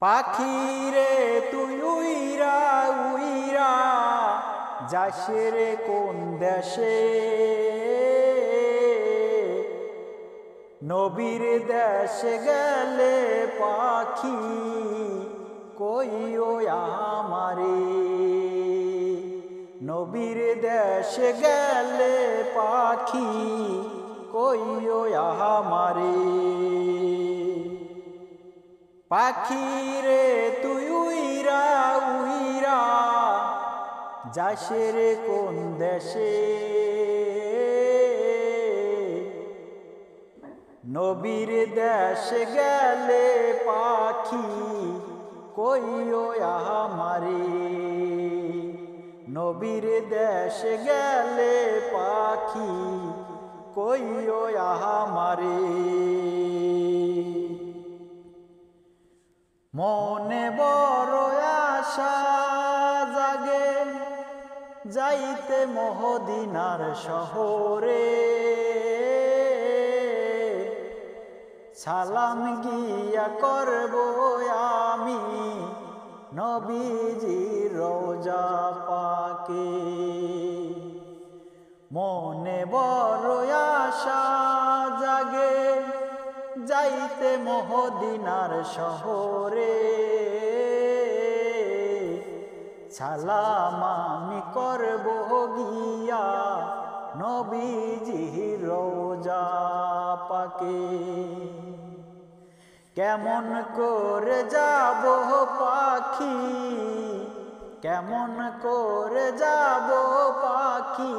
পাখি রে তুই উইরা উইরা যাস রে কোন দেশে, নবীর দেশে গেলে পাখি কইও আমারে। নবীর দেশে গেলে পাখি কইও আমারে। পাখি রে তুই উইরা উইরা যাস রে কোন দেশে, নবীর দেশে গেলে পাখি কইও আমারে। নবীর দেশে গেলে পাখি কইও আমারে। মনে বড় আশা জাগে যাইতে মদিনার শহরে, সালাম গিয়া করব আমি নবীজির রওজা পাকে। মনে বড় আশা জাগে যাইতে মদিনার শহরে, সালাম আমি করব গিয়া নবীজির রওজা পাকে। কেমন করে যাব পাখি, কেমন করে যাব পাখি,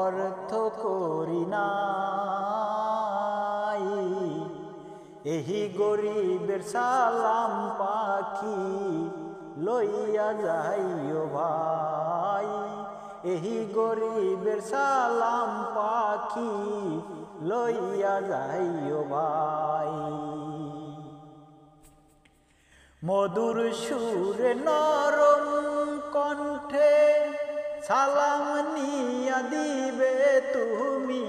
অর্থ করি নাই। এহি গরিবের সালাম পাখি লইয়া যাইও ভাই। এহি গরিবের সালাম পাখি লইয়া যাইও ভাই। মধুর সুরে নরম কণ্ঠে সালাম নিয়া দিবে তুমি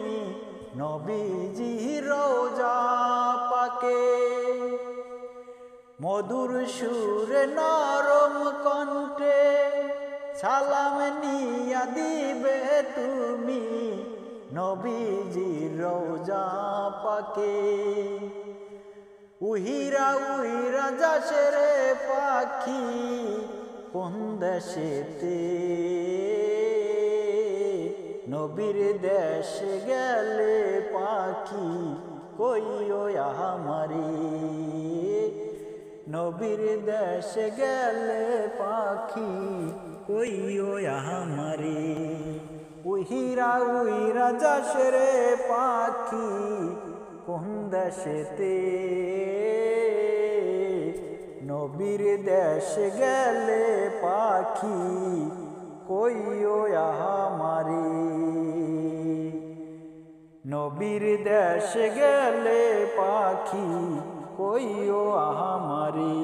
নবীজির রওজা পাকে। মধুর সুরে নরম কণ্ঠে সালাম নিয়া দিবে তুমি নবীজির রওজা পাকে। উহিরা উহিরা যাস রে পাখি কোন দেশেতে, নবীর দেশে গেলে পাখি কইও আমারে। নবীর দেশে গেলে পাখি কইও আমারে। উহিরা উহিরা যাস রে পাখি কোন দেশেতে, নবীর দেশে গেলে পাখি কইও আমারে। নবীর দেশে গেলে পাখি কইও আমারে।